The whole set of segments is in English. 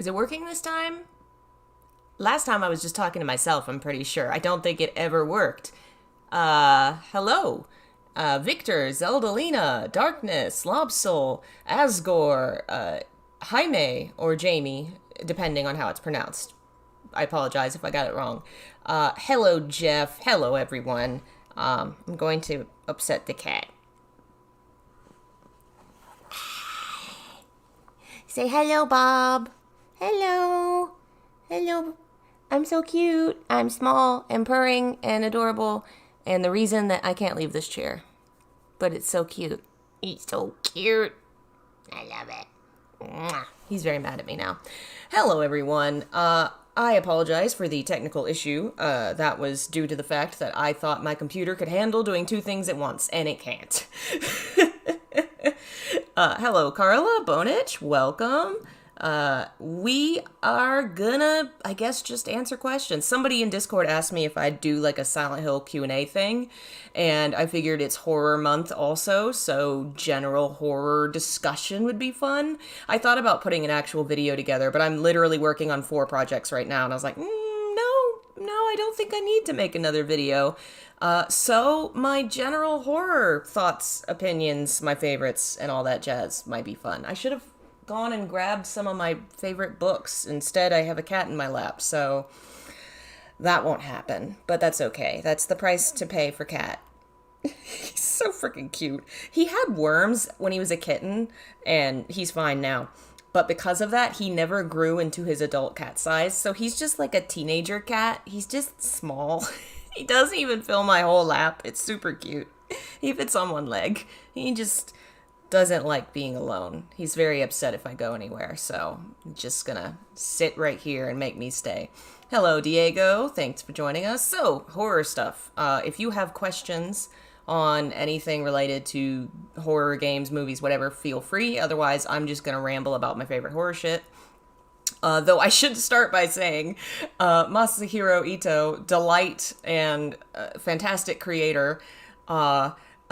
Is it working this time? Last time I was just talking to myself, I'm pretty sure. I don't think it ever worked. Hello. Victor, Zeldalina, Darkness, Lobsoul, Asgore, Jaime, or Jamie, depending on how it's pronounced. I apologize if I got it wrong. Hello, Jeff. Hello, everyone. I'm going to upset the cat. Say hello, Bob. Hello. Hello. I'm so cute. I'm small and purring and adorable. And the reason that I can't leave this chair. But it's so cute. He's so cute. I love it. Mwah. He's very mad at me now. Hello, everyone. I apologize for the technical issue. That was due to the fact that I thought my computer could handle doing two things at once, and it can't. Hello, Carla, Bonich, welcome. We are gonna, I guess, just answer questions. Somebody in Discord asked me if I'd do like a Silent Hill Q&A thing, and I figured it's horror month also, so general horror discussion would be fun. I thought about putting an actual video together, but I'm literally working on 4 projects right now, and I was like, no, I don't think I need to make another video. So my general horror thoughts, opinions, my favorites, and all that jazz might be fun. I should have gone and grabbed some of my favorite books. Instead, I have a cat in my lap, so that won't happen. But that's okay. That's the price to pay for Cat. He's so freaking cute. He had worms when he was a kitten, and he's fine now. But because of that, he never grew into his adult cat size, so he's just like a teenager cat. He's just small. He doesn't even fill my whole lap. It's super cute. He fits on one leg. He just doesn't like being alone. He's very upset if I go anywhere, so I'm just gonna sit right here and make me stay. Hello, Diego. Thanks for joining us. So, horror stuff. If you have questions on anything related to horror games, movies, whatever, feel free. Otherwise, I'm just gonna ramble about my favorite horror shit. Though I should start by saying, Masahiro Ito, delight and fantastic creator,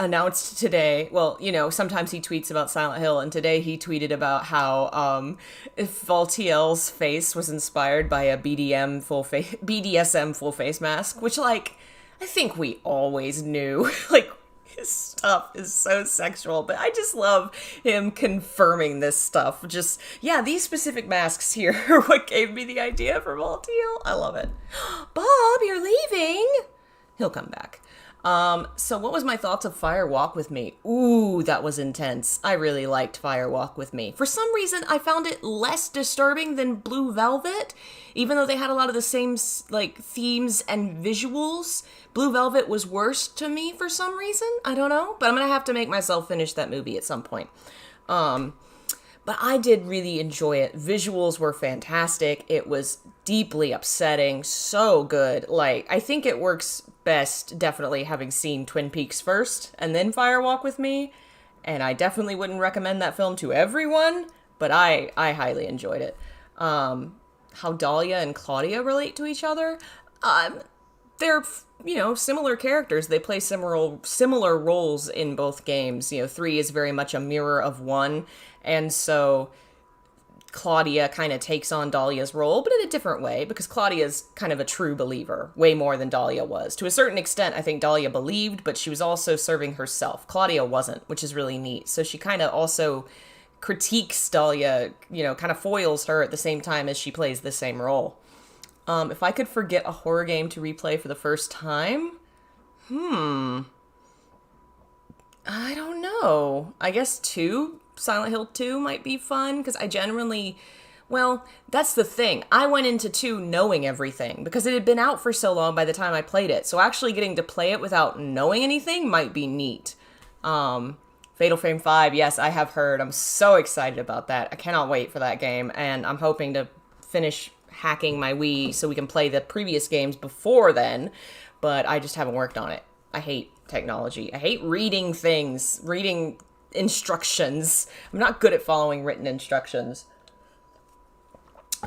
announced today, well, you know, sometimes he tweets about Silent Hill, and today he tweeted about how Valtiel's face was inspired by a BDSM full face mask, which, like, I think we always knew. Like, his stuff is so sexual, but I just love him confirming this stuff. Just, yeah, these specific masks here are what gave me the idea for Valtiel. I love it. Bob, you're leaving? He'll come back. So what was my thoughts of Fire Walk With Me? Ooh, that was intense. I really liked Fire Walk With Me. For some reason, I found it less disturbing than Blue Velvet, even though they had a lot of the same, like, themes and visuals. Blue Velvet was worse to me for some reason. I don't know, but I'm gonna have to make myself finish that movie at some point. But I did really enjoy it. Visuals were fantastic. It was deeply upsetting. So good. Like, I think it works best, definitely, having seen Twin Peaks first and then Fire Walk With Me. And I definitely wouldn't recommend that film to everyone, but I highly enjoyed it. How Dahlia and Claudia relate to each other? They're, you know, similar characters. They play similar roles in both games. You know, 3 is very much a mirror of 1, and so Claudia kind of takes on Dahlia's role, but in a different way, because Claudia's kind of a true believer, way more than Dahlia was. To a certain extent, I think Dahlia believed, but she was also serving herself. Claudia wasn't, which is really neat. So she kind of also critiques Dahlia, you know, kind of foils her at the same time as she plays the same role. If I could forget a horror game to replay for the first time, I don't know. I guess Silent Hill 2 might be fun, because I generally, well, that's the thing. I went into 2 knowing everything, because it had been out for so long by the time I played it, so actually getting to play it without knowing anything might be neat. Fatal Frame 5, yes, I have heard. I'm so excited about that. I cannot wait for that game, and I'm hoping to finish hacking my Wii so we can play the previous games before then, but I just haven't worked on it. I hate technology. I hate reading instructions. I'm not good at following written instructions.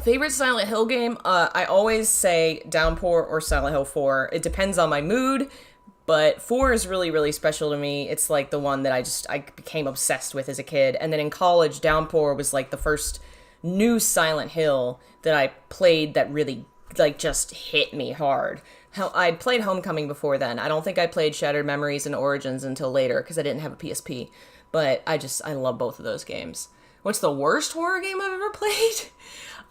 Favorite Silent Hill game? I always say Downpour or Silent Hill 4. It depends on my mood, but 4 is really, really special to me. It's like the one that I became obsessed with as a kid. And then in college, Downpour was like the first new Silent Hill that I played that really like just hit me hard. I'd played Homecoming before then. I don't think I played Shattered Memories and Origins until later because I didn't have a PSP. But I love both of those games. What's the worst horror game I've ever played?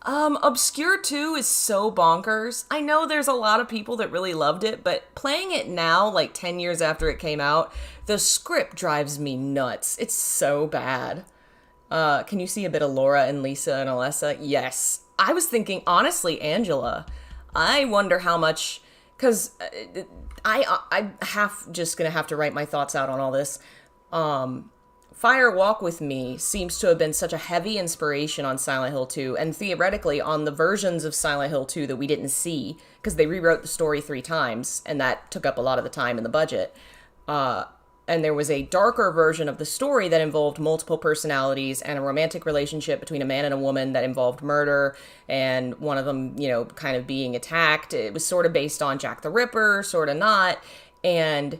Obscure 2 is so bonkers. I know there's a lot of people that really loved it, but playing it now, like 10 years after it came out, the script drives me nuts. It's so bad. Can you see a bit of Laura and Lisa and Alessa? Yes. I was thinking, honestly, Angela. I wonder how much, because I just gonna have to write my thoughts out on all this. Fire Walk With Me seems to have been such a heavy inspiration on Silent Hill 2, and theoretically on the versions of Silent Hill 2 that we didn't see, because they rewrote the story 3 times, and that took up a lot of the time in the budget. And there was a darker version of the story that involved multiple personalities and a romantic relationship between a man and a woman that involved murder, and one of them, kind of being attacked. It was sort of based on Jack the Ripper, sort of not, and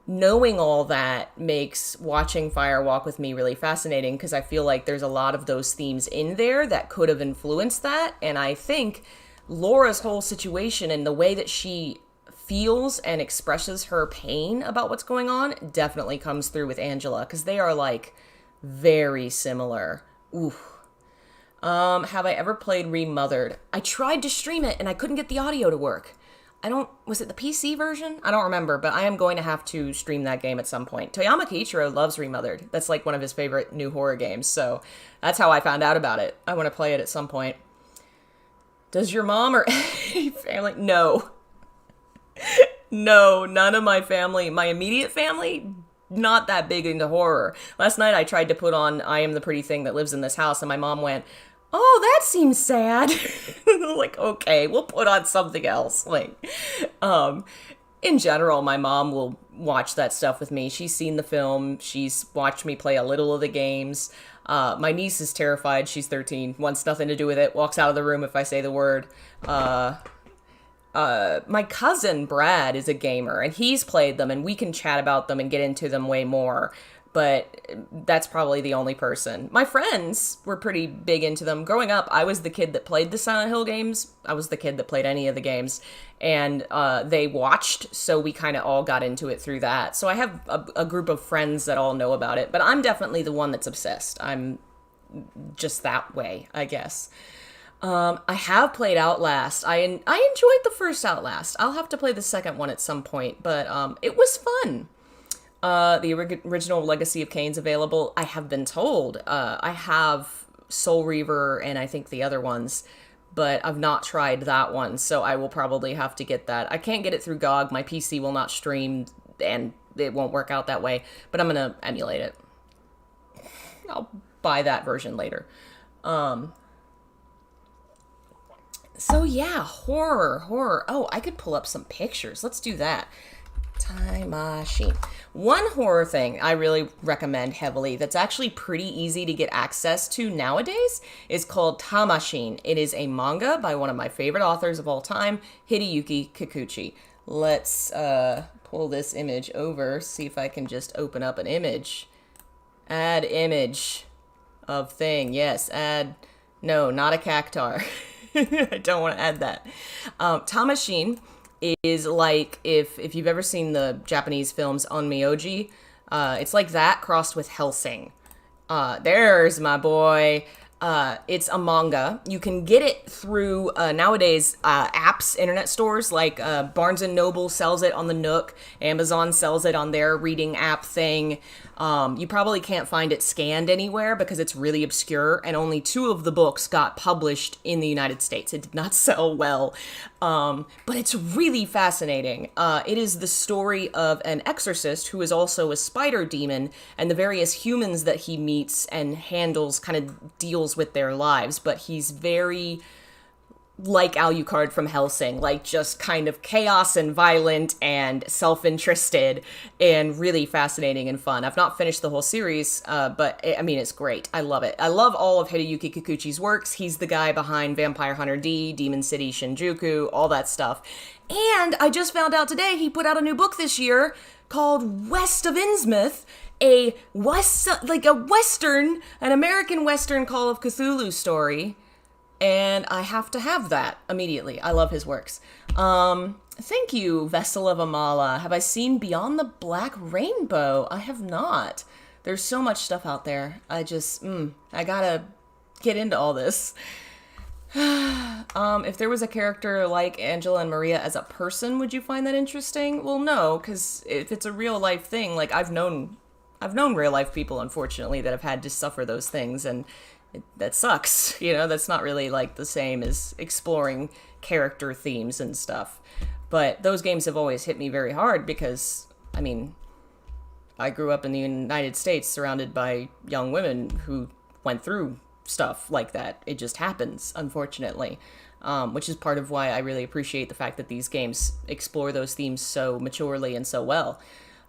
knowing all that makes watching Fire Walk With Me really fascinating because I feel like there's a lot of those themes in there that could have influenced that. And I think Laura's whole situation and the way that she feels and expresses her pain about what's going on definitely comes through with Angela because they are like very similar. Ooh. Have I ever played Remothered? I tried to stream it and I couldn't get the audio to work. Was it the PC version? I don't remember, but I am going to have to stream that game at some point. Toyama Kiichiro loves Remothered. That's like one of his favorite new horror games, so that's how I found out about it. I want to play it at some point. Does your mom or any family? No. No, none of my family, my immediate family, not that big into horror. Last night I tried to put on I Am the Pretty Thing That Lives in This House, and my mom went, "Oh, that seems sad." Like, okay, we'll put on something else. In general, my mom will watch that stuff with me. She's seen the film. She's watched me play a little of the games. My niece is terrified. She's 13, wants nothing to do with it, walks out of the room if I say the word. My cousin Brad is a gamer, and he's played them, and we can chat about them and get into them way more. But that's probably the only person. My friends were pretty big into them. Growing up, I was the kid that played the Silent Hill games. I was the kid that played any of the games. And they watched, so we kind of all got into it through that. So I have a group of friends that all know about it. But I'm definitely the one that's obsessed. I'm just that way, I guess. I have played Outlast. I enjoyed the first Outlast. I'll have to play the second one at some point. But it was fun. The original Legacy of Kain's available. I have been told. I have Soul Reaver and I think the other ones, but I've not tried that one, so I will probably have to get that. I can't get it through GOG. My PC will not stream, and it won't work out that way, but I'm going to emulate it. I'll buy that version later. So yeah, horror. Oh, I could pull up some pictures. Let's do that. Time Machine. One horror thing I really recommend heavily that's actually pretty easy to get access to nowadays is called Tamashin. It is a manga by one of my favorite authors of all time, Hideyuki Kikuchi. Let's pull this image over, see if I can just open up an image. Add image of thing. Yes, add. No, not a cactar. I don't want to add that. Tamashin is like if you've ever seen the Japanese films Onmyoji, it's like that crossed with Hellsing. There's my boy. It's a manga. You can get it through nowadays apps, internet stores like Barnes and Noble sells it on the Nook. Amazon sells it on their reading app thing. You probably can't find it scanned anywhere because it's really obscure, and only 2 of the books got published in the United States. It did not sell well, but it's really fascinating. It is the story of an exorcist who is also a spider demon, and the various humans that he meets and handles, kind of deals with their lives, but he's very like Alucard from Hellsing, like just kind of chaos and violent and self-interested and really fascinating and fun. I've not finished the whole series, but it's great. I love it. I love all of Hideyuki Kikuchi's works. He's the guy behind Vampire Hunter D, Demon City Shinjuku, all that stuff. And I just found out today he put out a new book this year called West of Innsmouth, an American Western Call of Cthulhu story. And I have to have that immediately. I love his works. Thank you, Vessel of Amala. Have I seen Beyond the Black Rainbow? I have not. There's so much stuff out there. I gotta get into all this. If there was a character like Angela and Maria as a person, would you find that interesting? Well, no, because if it's a real life thing, like I've known real life people, unfortunately, that have had to suffer those things, and that sucks. That's not really like the same as exploring character themes and stuff. But those games have always hit me very hard because, I grew up in the United States surrounded by young women who went through stuff like that. It just happens, unfortunately, which is part of why I really appreciate the fact that these games explore those themes so maturely and so well.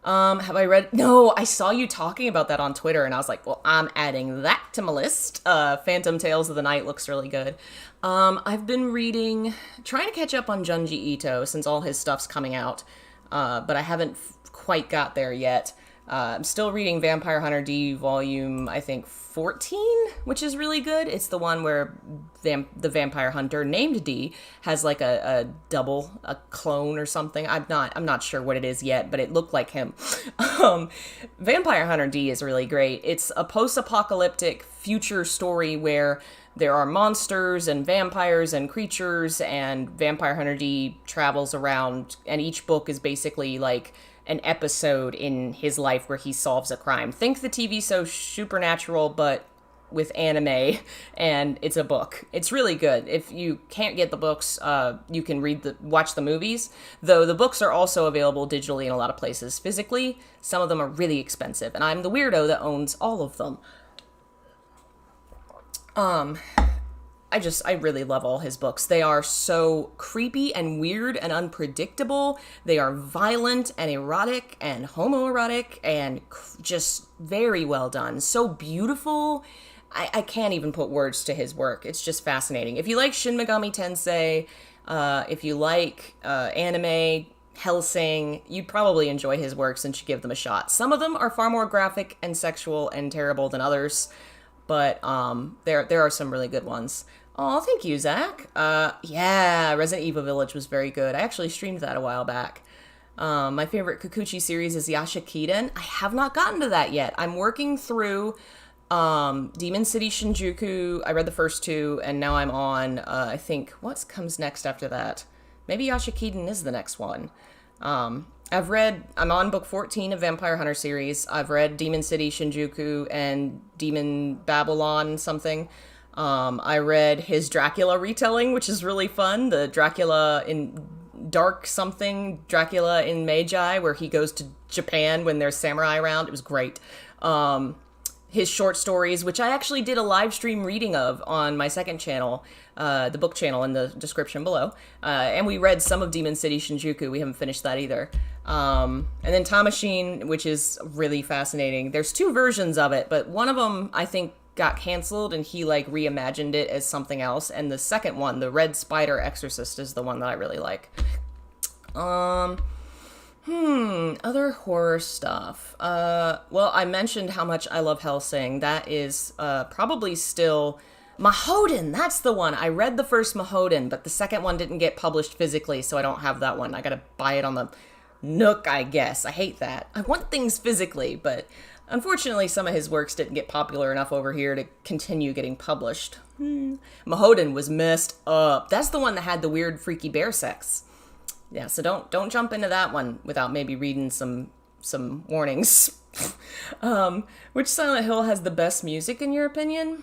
Have I read? No, I saw you talking about that on Twitter, and I was like, well, I'm adding that to my list. Phantom Tales of the Night looks really good. I've been trying to catch up on Junji Ito since all his stuff's coming out, but I haven't quite got there yet. I'm still reading Vampire Hunter D volume, I think, 14, which is really good. It's the one where the vampire hunter named D has like a clone or something. I'm not sure what it is yet, but it looked like him. Vampire Hunter D is really great. It's a post-apocalyptic future story where there are monsters and vampires and creatures, and Vampire Hunter D travels around, and each book is basically like an episode in his life where he solves a crime. Think the TV show Supernatural, but with anime, and it's a book. It's really good. If you can't get the books, you can watch the movies, though the books are also available digitally in a lot of places. Physically, some of them are really expensive, and I'm the weirdo that owns all of them. I really love all his books. They are so creepy and weird and unpredictable. They are violent and erotic and homoerotic and just very well done. So beautiful. I can't even put words to his work. It's just fascinating. If you like Shin Megami Tensei, if you like anime, Hellsing, you'd probably enjoy his works and should give them a shot. Some of them are far more graphic and sexual and terrible than others, but there are some really good ones. Oh, thank you, Zach. Yeah, Resident Evil Village was very good. I actually streamed that a while back. My favorite Kikuchi series is Yashikiden. I have not gotten to that yet. I'm working through Demon City Shinjuku. I read the first two, and now I'm on, I think, what comes next after that? Maybe Yashikiden is the next one. I'm on book 14 of Vampire Hunter series. I've read Demon City Shinjuku and Demon Babylon something. I read his Dracula retelling, which is really fun. The Dracula in Dark something, Dracula in Meiji, where he goes to Japan when there's samurai around. It was great. His short stories, which I actually did a live stream reading of on my second channel, the book channel in the description below. And we read some of Demon City Shinjuku. We haven't finished that either. And then Tamashine, which is really fascinating. There's two versions of it, but one of them, I think, got canceled and he reimagined it as something else. And the second one, the Red Spider Exorcist, is the one that I really like. Other horror stuff. Well, I mentioned how much I love Hellsing. That is probably still Mahoden. That's the one. I read the first Mahoden, but the second one didn't get published physically, so I don't have that one. I gotta buy it on the Nook, I guess. I hate that. I want things physically, but unfortunately some of his works didn't get popular enough over here to continue getting published. Mahoden was messed up. That's the one that had the weird freaky bear sex. Yeah, so don't jump into that one without maybe reading some warnings. Which Silent Hill has the best music in your opinion?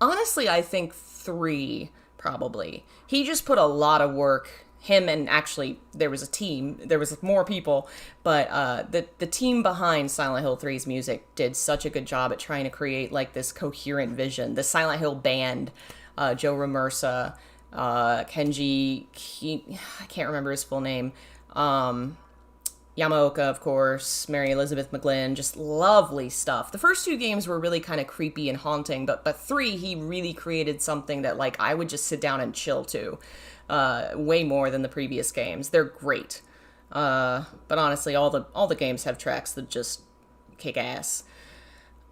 Honestly, I think 3, probably. He just put a lot of work. Him and actually, there was a team. There was more people. But the team behind Silent Hill 3's music did such a good job at trying to create this coherent vision. The Silent Hill band, Joe Ramersa, Kenji, I can't remember his full name, Yamaoka, of course, Mary Elizabeth McGlynn, just lovely stuff. The first 2 games were really kind of creepy and haunting, but 3, he really created something that I would just sit down and chill to, way more than the previous games. They're great. But honestly, all the games have tracks that just kick ass.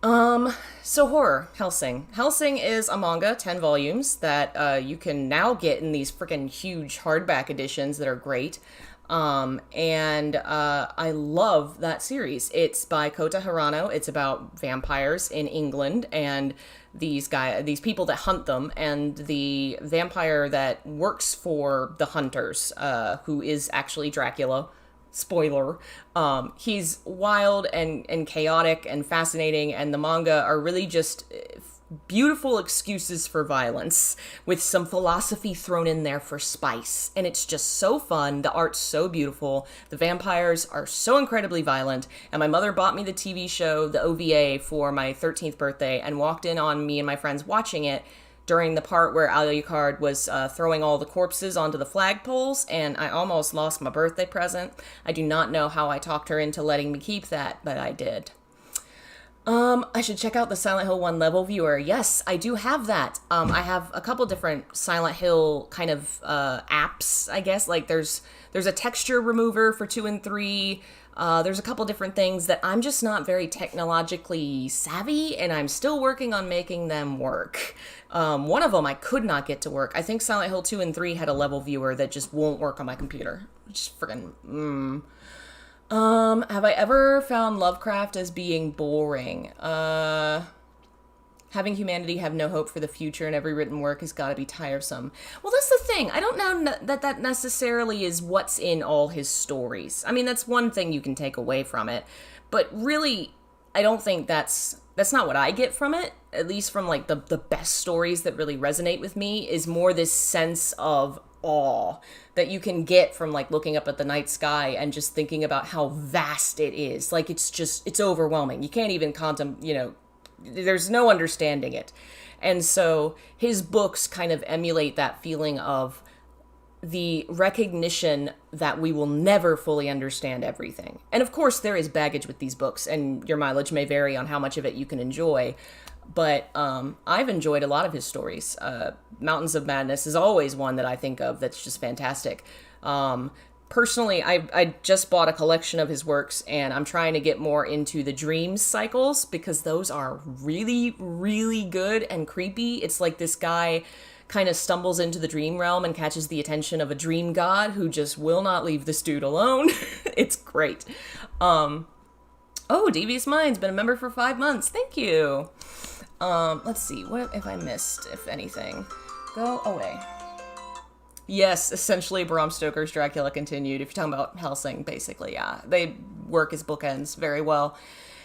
So horror, Hellsing. Hellsing is a manga, 10 volumes, that you can now get in these freaking huge hardback editions that are great. I love that series. It's by Kota Hirano. It's about vampires in England and these people that hunt them, and the vampire that works for the hunters, who is actually Dracula. Spoiler. He's wild and chaotic and fascinating, and the manga are really just beautiful excuses for violence with some philosophy thrown in there for spice. And it's just so fun. The art's so beautiful. The vampires are so incredibly violent. And my mother bought me the TV show, the OVA, for my 13th birthday and walked in on me and my friends watching it during the part where Alucard was throwing all the corpses onto the flagpoles, and I almost lost my birthday present. I do not know how I talked her into letting me keep that, but I did. I should check out the Silent Hill 1 level viewer. Yes, I do have that. I have a couple different Silent Hill kind of apps, I guess. Like there's a texture remover for 2 and 3. There's a couple different things that I'm just not very technologically savvy, and I'm still working on making them work. One of them I could not get to work. I think Silent Hill 2 and 3 had a level viewer that just won't work on my computer. Just freaking, have I ever found Lovecraft as being boring? Having humanity have no hope for the future and every written work has got to be tiresome. Well, that's the thing. I don't know that necessarily is what's in all his stories. I mean, that's one thing you can take away from it. But really, I don't think that's not what I get from it. At least from, like, the best stories that really resonate with me is more this sense of awe that you can get from, like, looking up at the night sky and just thinking about how vast it is. Like, it's overwhelming. You can't even there's no understanding it. And so his books kind of emulate that feeling of the recognition that we will never fully understand everything. And of course, there is baggage with these books, and your mileage may vary on how much of it you can enjoy. But I've enjoyed a lot of his stories. Mountains of Madness is always one that I think of that's just fantastic. Personally, I just bought a collection of his works, and I'm trying to get more into the dreams cycles because those are really, really good and creepy. It's like this guy kind of stumbles into the dream realm and catches the attention of a dream god who just will not leave this dude alone. It's great. Devious Mind's been a member for 5 months. Thank you. Let's see. What if I missed, if anything? Go away. Yes, essentially Bram Stoker's Dracula continued. If you're talking about Hellsing, basically, yeah. They work as bookends very well.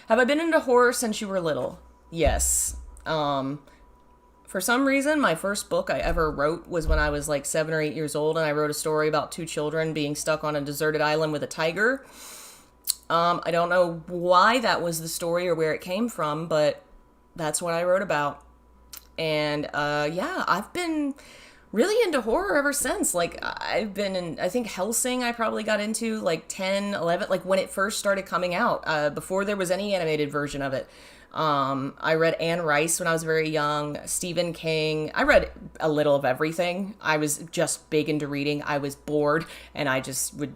Have I been into horror since you were little? Yes. For some reason, my first book I ever wrote was when I was like 7 or 8 years old, and I wrote a story about 2 children being stuck on a deserted island with a tiger. I don't know why that was the story or where it came from, but that's what I wrote about. And, I've been really into horror ever since. Like, I've been in, I think Hellsing I probably got into like 10, 11, like when it first started coming out, before there was any animated version of it. I read Anne Rice when I was very young, Stephen King. I read a little of everything. I was just big into reading. I was bored, and I just would,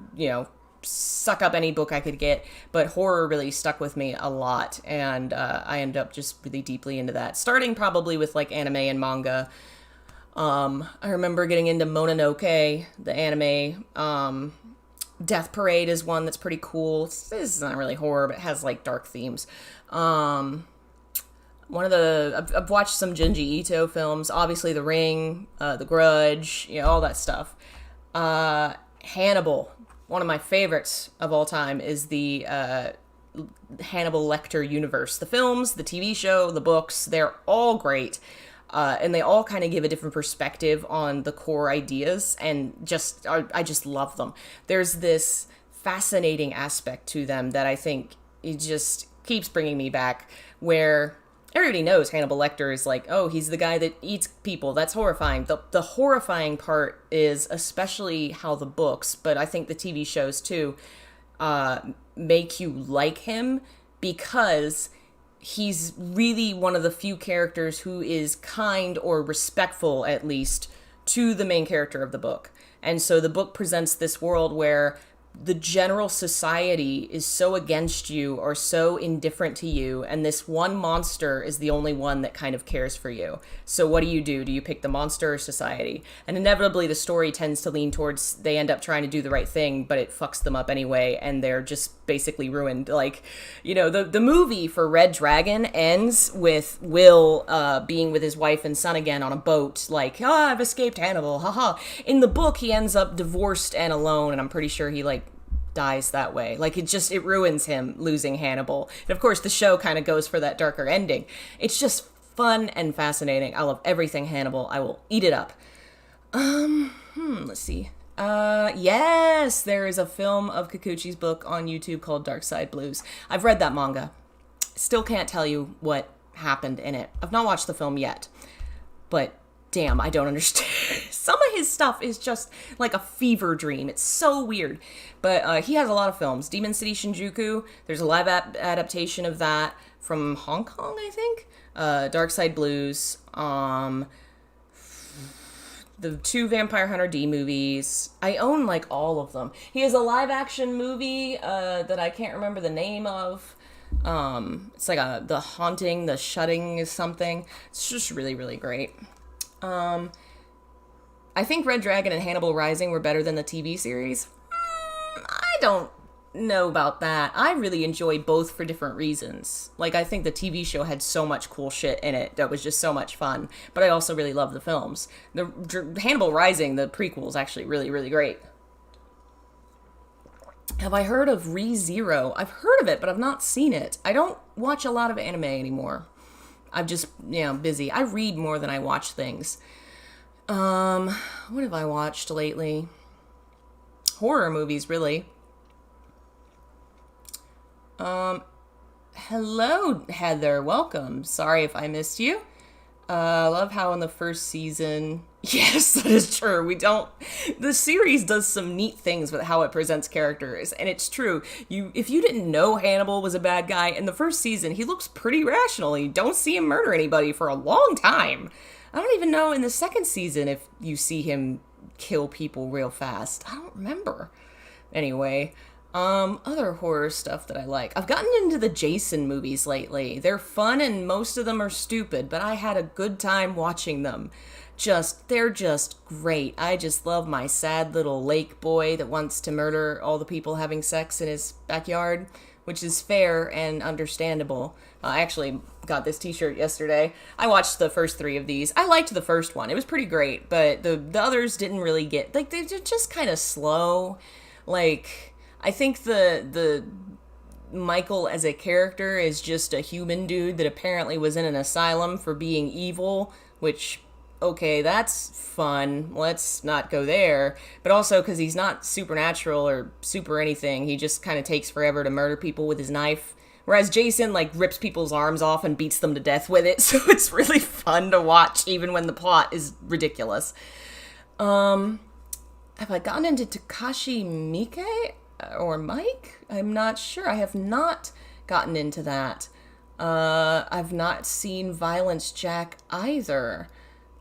suck up any book I could get. But horror really stuck with me a lot, and I ended up just really deeply into that, starting probably with like anime and manga. I remember getting into Mononoke, the anime. Death Parade is one that's pretty cool. This is not really horror, but it has like dark themes. I've watched some Junji Ito films, obviously The Ring, The Grudge, all that stuff. Hannibal, one of my favorites of all time, is the Hannibal Lecter universe. The films, the TV show, the books, they're all great. And they all kind of give a different perspective on the core ideas, and I just love them. There's this fascinating aspect to them that I think it just keeps bringing me back, where everybody knows Hannibal Lecter is like, oh, he's the guy that eats people. That's horrifying. The horrifying part is especially how the books, but I think the TV shows too, make you like him, because he's really one of the few characters who is kind, or respectful at least, to the main character of the book. And so the book presents this world where the general society is so against you or so indifferent to you, and this one monster is the only one that kind of cares for you. So what do? Do you pick the monster or society? And inevitably the story tends to lean towards they end up trying to do the right thing, but it fucks them up anyway, and they're just basically ruined. Like, the movie for Red Dragon ends with Will being with his wife and son again on a boat, like, I've escaped Hannibal, haha. In the book, he ends up divorced and alone, and I'm pretty sure he, like, dies that way. Like, it ruins him losing Hannibal. And of course the show kind of goes for that darker ending. It's just fun and fascinating. I love everything Hannibal. I will eat it up. Let's see. Yes, there is a film of Kikuchi's book on YouTube called Dark Side Blues. I've read that manga. Still can't tell you what happened in it. I've not watched the film yet, but damn, I don't understand. Some of his stuff is just like a fever dream. It's so weird. But he has a lot of films. Demon City Shinjuku, there's a live adaptation of that from Hong Kong, I think. Dark Side Blues, the 2 Vampire Hunter D movies. I own, like, all of them. He has a live action movie that I can't remember the name of. It's like The Haunting, The Shutting is something. It's just really, really great. I think Red Dragon and Hannibal Rising were better than the TV series. I don't know about that. I really enjoy both for different reasons. Like, I think the TV show had so much cool shit in it that was just so much fun, but I also really love the films. The Hannibal Rising, the prequel, is actually really, really great. Have I heard of ReZero? I've heard of it, but I've not seen it. I don't watch a lot of anime anymore. I'm just, busy. I read more than I watch things. What have I watched lately? Horror movies, really. Hello, Heather. Welcome. Sorry if I missed you. I love how in the first season... Yes, that is true. The series does some neat things with how it presents characters, and it's true. If you didn't know Hannibal was a bad guy, in the first season, he looks pretty rational. You don't see him murder anybody for a long time. I don't even know in the second season if you see him kill people real fast. I don't remember. Anyway, other horror stuff that I like. I've gotten into the Jason movies lately. They're fun and most of them are stupid, but I had a good time watching them. They're just great. I just love my sad little lake boy that wants to murder all the people having sex in his backyard, which is fair and understandable. I actually got this t-shirt yesterday. I watched the first 3 of these. I liked the first one. It was pretty great, but the others didn't really get... Like, they're just kind of slow. Like, I think the Michael as a character is just a human dude that apparently was in an asylum for being evil, which... Okay, that's fun. Let's not go there. But also because he's not supernatural or super anything. He just kind of takes forever to murder people with his knife. Whereas Jason, like, rips people's arms off and beats them to death with it. So it's really fun to watch, even when the plot is ridiculous. Have I gotten into Takashi Miike or Mike? I'm not sure. I have not gotten into that. I've not seen Violence Jack either.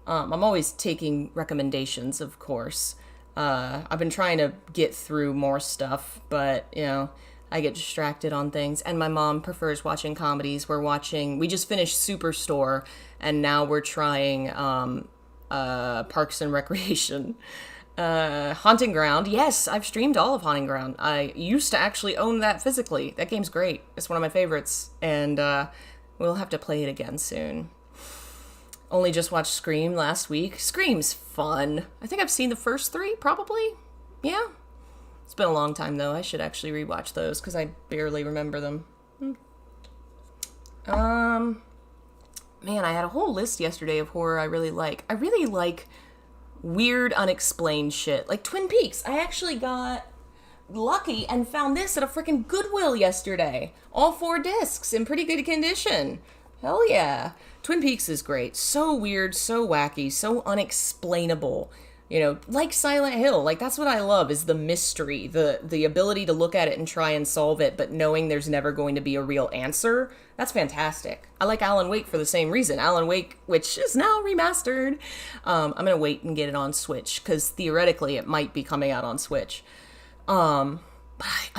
I'm always taking recommendations, of course. I've been trying to get through more stuff, but, I get distracted on things. And my mom prefers watching comedies. We just finished Superstore, and now we're trying Parks and Recreation. Haunting Ground. Yes, I've streamed all of Haunting Ground. I used to actually own that physically. That game's great. It's one of my favorites. And we'll have to play it again soon. Only just watched Scream last week. Scream's fun. I think I've seen the first 3, probably. Yeah. It's been a long time, though. I should actually rewatch those, because I barely remember them. Man, I had a whole list yesterday of horror I really like. I really like weird, unexplained shit. Like Twin Peaks. I actually got lucky and found this at a freaking Goodwill yesterday. All 4 discs in pretty good condition. Hell yeah. Twin Peaks is great. So weird, so wacky, so unexplainable. Like Silent Hill. Like, that's what I love, is the mystery. The ability to look at it and try and solve it, but knowing there's never going to be a real answer. That's fantastic. I like Alan Wake for the same reason. Alan Wake, which is now remastered. I'm going to wait and get it on Switch, because theoretically it might be coming out on Switch. But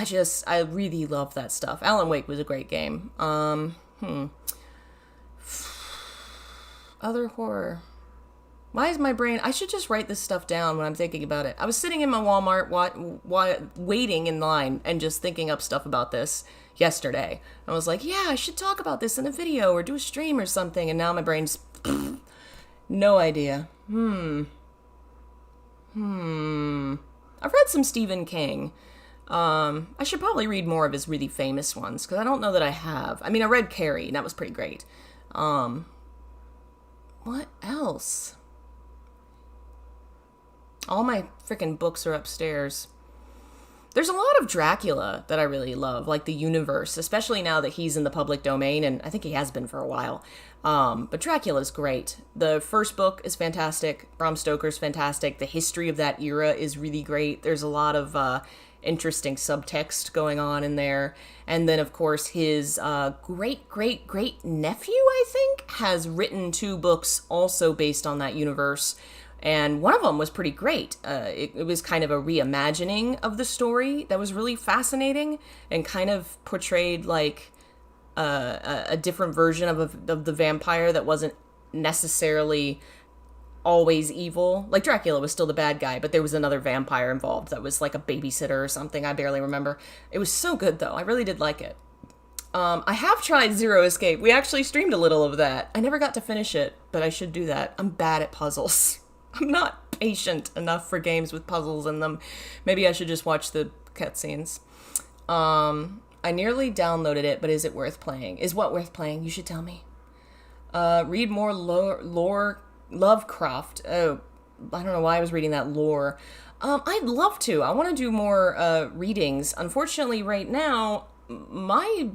I really love that stuff. Alan Wake was a great game. Other horror. Why is my brain... I should just write this stuff down when I'm thinking about it. I was sitting in my Walmart waiting in line and just thinking up stuff about this yesterday. I was like, yeah, I should talk about this in a video or do a stream or something. And now my brain's... no idea. I've read some Stephen King. I should probably read more of his really famous ones, because I don't know that I have. I mean, I read Carrie, and that was pretty great. What else? All my freaking books are upstairs. There's a lot of Dracula that I really love, like the universe, especially now that he's in the public domain, and I think he has been for a while. But Dracula's great. The first book is fantastic. Bram Stoker's fantastic. The history of that era is really great. There's a lot of interesting subtext going on in there. And then, of course, his great nephew, I think, has written 2 books also based on that universe. And one of them was pretty great. It was kind of a reimagining of the story that was really fascinating and kind of portrayed like a different version of the vampire that wasn't necessarily always evil. Like Dracula was still the bad guy, but there was another vampire involved that was like a babysitter or something. I barely remember. It was so good though. I really did like it. I have tried Zero Escape. We actually streamed a little of that. I never got to finish it, but I should do that. I'm bad at puzzles. I'm not patient enough for games with puzzles in them. Maybe I should just watch the cutscenes. I nearly downloaded it, but is it worth playing? Is what worth playing? You should tell me. Read more lore Lovecraft. Oh, I don't know why I was reading that lore. I'd love to. I want to do more readings. Unfortunately, right now, my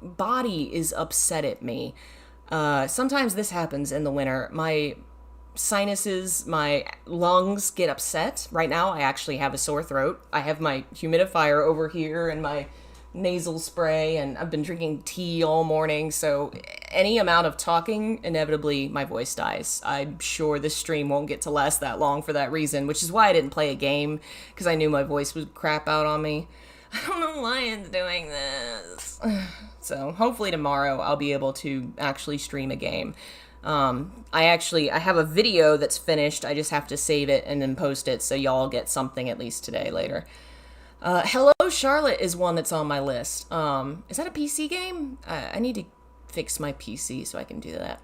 body is upset at me. Sometimes this happens in the winter. My sinuses, my lungs get upset. Right now, I actually have a sore throat. I have my humidifier over here and my nasal spray, and I've been drinking tea all morning, so any amount of talking, inevitably my voice dies. I'm sure this stream won't get to last that long for that reason, which is why I didn't play a game, because I knew my voice would crap out on me. I don't know why it's doing this. So hopefully tomorrow I'll be able to actually stream a game. I have a video that's finished. I just have to save it and then post it, so y'all get something at least today later. Hello Charlotte is one that's on my list. Is that a PC game? I need to fix my PC so I can do that.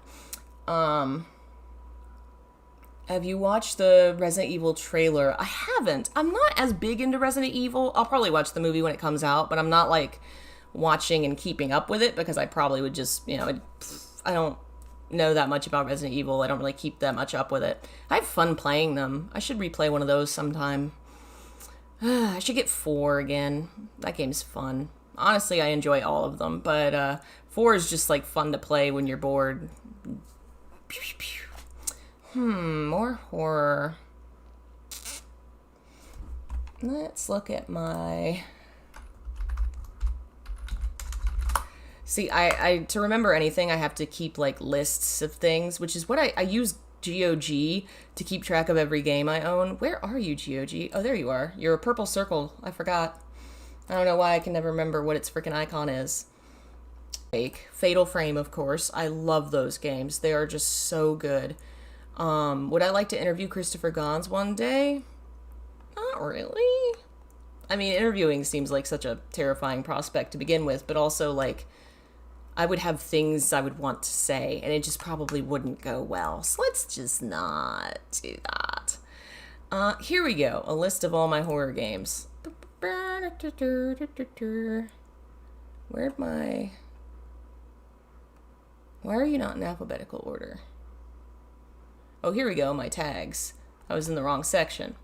Have you watched the Resident Evil trailer? I haven't. I'm not as big into Resident Evil. I'll probably watch the movie when it comes out, but I'm not like watching and keeping up with it because I probably would just, I don't know that much about Resident Evil. I don't really keep that much up with it. I have fun playing them. I should replay one of those sometime. I should get 4 again. That game's fun. Honestly, I enjoy all of them, but 4 is just like fun to play when you're bored. Pew, pew. More horror. Let's look at my... See, I to remember anything, I have to keep like lists of things, which is what I use GOG to keep track of every game I own. Where are you, GOG? Oh, there you are. You're a purple circle. I forgot. I don't know why I can never remember what its freaking icon is. Fatal Frame, of course. I love those games. They are just so good. Would I like to interview Christopher Gans one day? Not really. I mean, interviewing seems like such a terrifying prospect to begin with, but also, like, I would have things I would want to say, and it just probably wouldn't go well. So let's just not do that. Here we go. A list of all my horror games. Where'd my... Why are you not in alphabetical order? Oh, here we go. My tags. I was in the wrong section.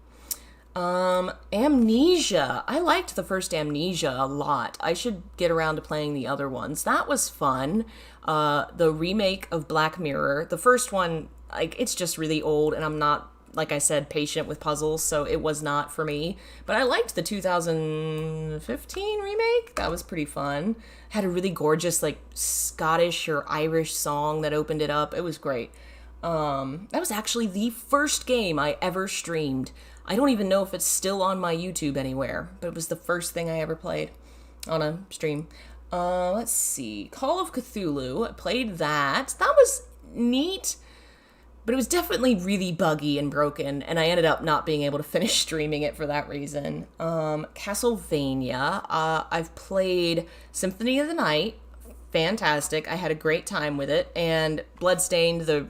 Amnesia. I liked the first Amnesia a lot. I should get around to playing the other ones. That was fun. The remake of Black Mirror. The first one, like, it's just really old, and I'm not, like I said, patient with puzzles, so it was not for me. But I liked the 2015 remake. That was pretty fun. Had a really gorgeous, like, Scottish or Irish song that opened it up. It was great. That was actually the first game I ever streamed. I don't even know if it's still on my YouTube anywhere, but it was the first thing I ever played on a stream. Let's see. Call of Cthulhu. I played that. That was neat, but it was definitely really buggy and broken, and I ended up not being able to finish streaming it for that reason. Castlevania. I've played Symphony of the Night. Fantastic. I had a great time with it. And Bloodstained, the,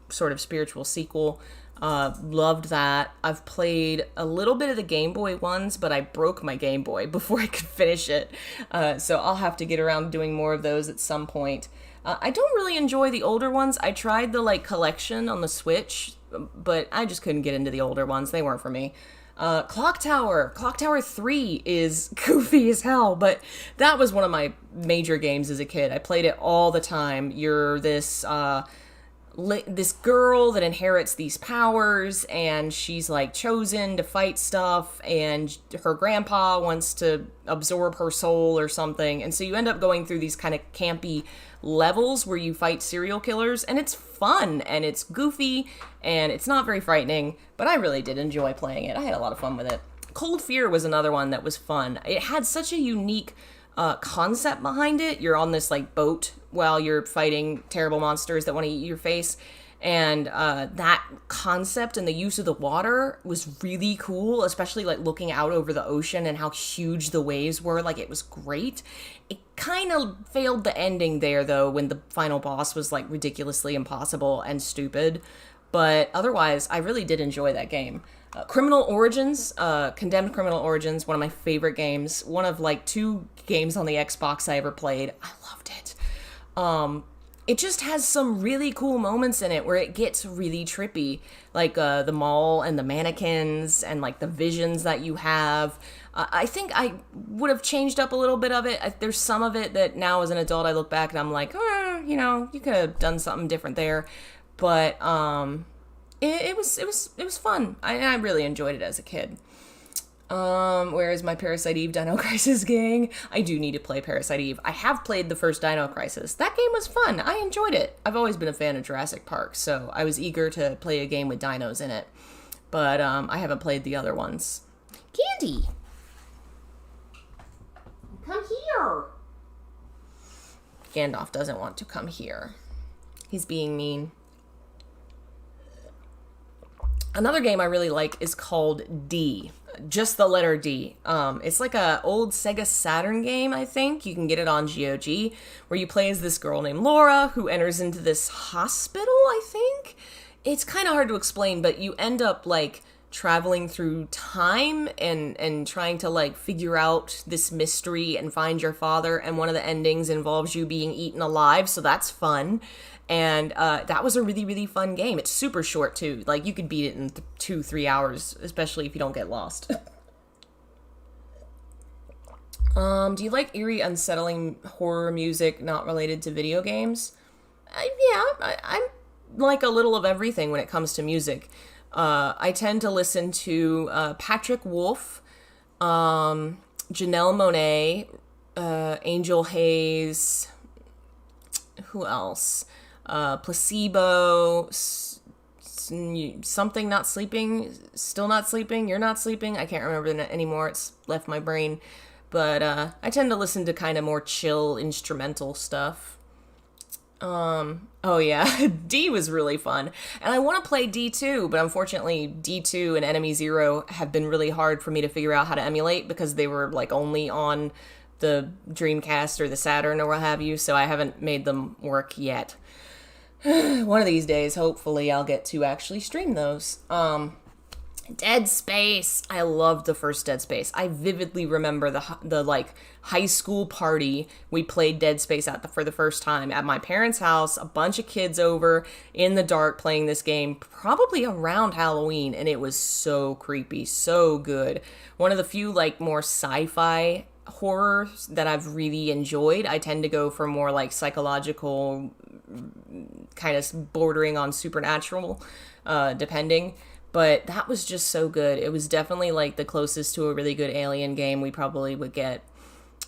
sort of spiritual sequel. Loved that. I've played a little bit of the Game Boy ones, but I broke my Game Boy before I could finish it. So I'll have to get around to doing more of those at some point. I don't really enjoy the older ones. I tried the collection on the Switch, but I just couldn't get into the older ones. They weren't for me. Clock Tower 3 is goofy as hell, but that was one of my major games as a kid. I played it all the time. You're this girl that inherits these powers, and she's chosen to fight stuff, and her grandpa wants to absorb her soul or something, and so you end up going through these kind of campy levels where you fight serial killers, and it's fun, and it's goofy, and it's not very frightening, but I really did enjoy playing it. I had a lot of fun with it. Cold Fear was another one that was fun. It had such a unique concept behind it. You're on this boat while you're fighting terrible monsters that want to eat your face, and that concept and the use of the water was really cool, especially looking out over the ocean and how huge the waves were. It was great. It kind of failed the ending there though, when the final boss was ridiculously impossible and stupid, but otherwise I really did enjoy that game. Criminal Origins, Condemned Criminal Origins, one of my favorite games. One of 2 games on the Xbox I ever played. I loved it. It just has some really cool moments in it where it gets really trippy. The mall and the mannequins and the visions that you have. I think I would have changed up a little bit of it. There's some of it that now as an adult I look back and I'm you could have done something different there. But, it was fun. I really enjoyed it as a kid. Where is my Parasite Eve Dino Crisis gang? I do need to play Parasite Eve. I have played the first Dino Crisis. That game was fun. I enjoyed it. I've always been a fan of Jurassic Park, so I was eager to play a game with dinos in it. But I haven't played the other ones. Candy! Come here! Gandalf doesn't want to come here. He's being mean. Another game I really like is called D. Just the letter D. It's a old Sega Saturn game, I think. You can get it on GOG, where you play as this girl named Laura, who enters into this hospital, I think? It's kind of hard to explain, but you end up, traveling through time and trying to, figure out this mystery and find your father, and one of the endings involves you being eaten alive, so that's fun. And that was a really, really fun game. It's super short, too. You could beat it in 2-3 hours, especially if you don't get lost. Do you like eerie, unsettling horror music not related to video games? I'm like a little of everything when it comes to music. I tend to listen to Patrick Wolf, Janelle Monáe, Angel Hayes, who else? Placebo, something not sleeping, still not sleeping, you're not sleeping. I can't remember it anymore. It's left my brain. But I tend to listen to kind of more chill instrumental stuff. Oh yeah, D was really fun. And I want to play D2, but unfortunately D2 and Enemy Zero have been really hard for me to figure out how to emulate because they were only on the Dreamcast or the Saturn or what have you, so I haven't made them work yet. One of these days, hopefully, I'll get to actually stream those. Dead Space. I loved the first Dead Space. I vividly remember the high school party we played Dead Space for the first time at my parents' house. A bunch of kids over in the dark playing this game, probably around Halloween, and it was so creepy, so good. One of the few more sci-fi horror that I've really enjoyed. I tend to go for more psychological, kind of bordering on supernatural, depending. But that was just so good. It was definitely the closest to a really good Alien game we probably would get.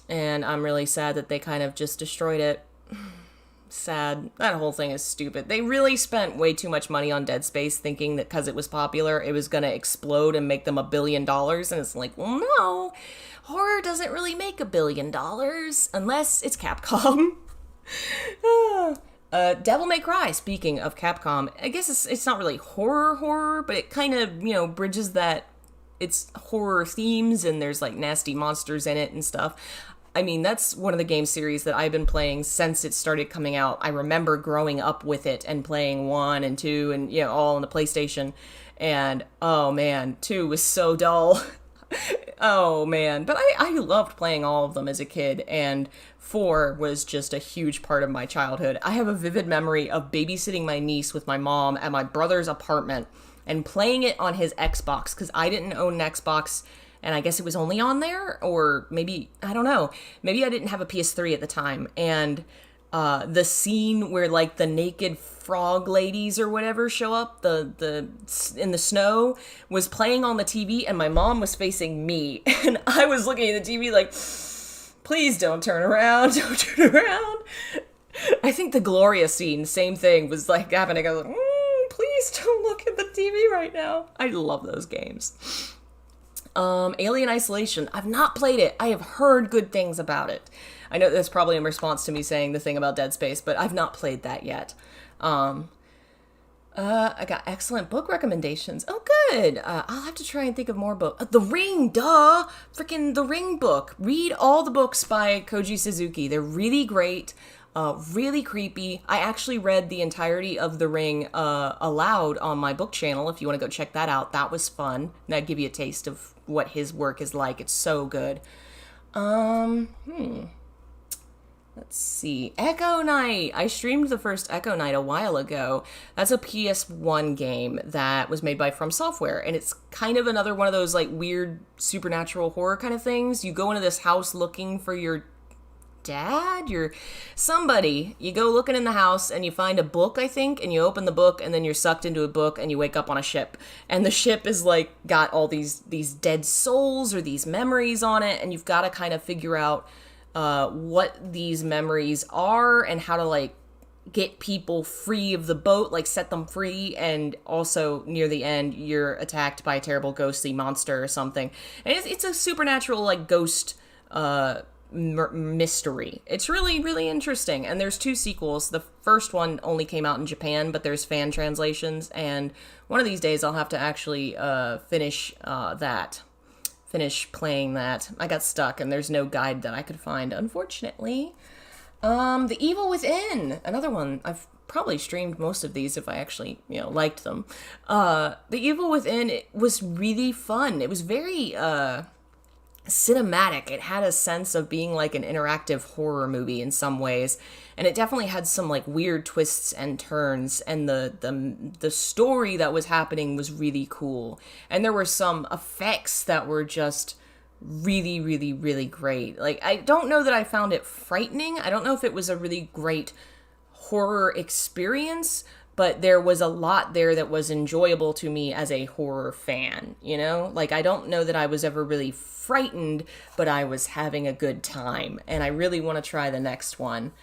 And I'm really sad that they kind of just destroyed it. sad. That whole thing is stupid. They really spent way too much money on Dead Space thinking that because it was popular, it was going to explode and make them $1 billion. And it's like, well, no. Horror doesn't really make $1 billion unless it's Capcom. Devil May Cry, speaking of Capcom, I guess it's not really horror, but it kind of, bridges that it's horror themes and there's like nasty monsters in it and stuff. I mean, that's one of the game series that I've been playing since it started coming out. I remember growing up with it and playing 1 and 2 and, all on the PlayStation. And, oh man, 2 was so dull. Oh man. But I loved playing all of them as a kid, and 4 was just a huge part of my childhood. I have a vivid memory of babysitting my niece with my mom at my brother's apartment and playing it on his Xbox, because I didn't own an Xbox, and I guess it was only on there, or maybe, I don't know, maybe I didn't have a PS3 at the time, and the scene where, like, the naked frog ladies or whatever show up in the snow was playing on the TV, and my mom was facing me, and I was looking at the TV like, please don't turn around, don't turn around. I think the Gloria scene, same thing, was like happening. I was like, please don't look at the TV right now. I love those games. Alien Isolation. I've not played it. I have heard good things about it. I know that's probably in response to me saying the thing about Dead Space, but I've not played that yet. I got excellent book recommendations. Oh, good. I'll have to try and think of more books. The Ring, duh! Freaking The Ring book. Read all the books by Koji Suzuki. They're really great. Really creepy. I actually read the entirety of The Ring aloud on my book channel. If you want to go check that out, that was fun. That'd give you a taste of what his work is like. It's so good. Let's see. Echo Knight. I streamed the first Echo Knight a while ago. That's a PS1 game that was made by From Software, and it's kind of another one of those like weird supernatural horror kind of things. You go into this house looking for your dad, somebody. You go looking in the house and you find a book, I think, and you open the book, and then you're sucked into a book and you wake up on a ship. And the ship is like got all these dead souls or these memories on it, and you've got to kind of figure out what these memories are and how to like get people free of the boat, like set them free. And also near the end you're attacked by a terrible ghostly monster or something, and it's a supernatural like ghost mystery. It's really, really interesting. And there's 2 sequels. The first one only came out in Japan, but there's fan translations, and one of these days I'll have to actually finish playing that. I got stuck and there's no guide that I could find, unfortunately. The Evil Within, another one. I've probably streamed most of these if I actually, liked them. The Evil Within, it was really fun. It was very cinematic. It had a sense of being like an interactive horror movie in some ways, and it definitely had some like weird twists and turns, and the story that was happening was really cool, and there were some effects that were just really, really, really great. Like, I don't know that I found it frightening. I don't know if it was a really great horror experience, but there was a lot there that was enjoyable to me as a horror fan, Like, I don't know that I was ever really frightened, but I was having a good time, and I really want to try the next one.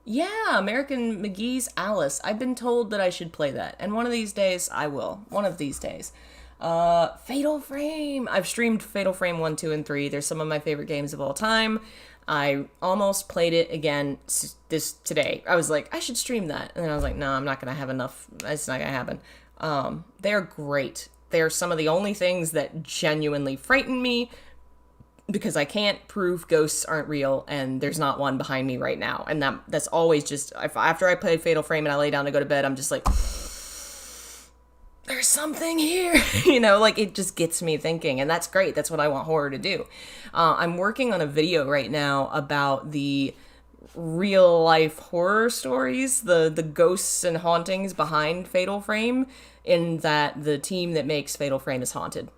Yeah, American McGee's Alice. I've been told that I should play that, and one of these days I will. One of these days. Fatal Frame. I've streamed Fatal Frame 1, 2, and 3. They're some of my favorite games of all time. I almost played it again today. I was like, I should stream that. And then I was like, no, I'm not going to have enough. It's not going to happen. They're great. They're some of the only things that genuinely frighten me, because I can't prove ghosts aren't real, and there's not one behind me right now. And that's always just, after I play Fatal Frame and I lay down to go to bed, I'm just like, there's something here, like it just gets me thinking, and that's great. That's what I want horror to do. I'm working on a video right now about the real life horror stories, the ghosts and hauntings behind Fatal Frame, in that the team that makes Fatal Frame is haunted.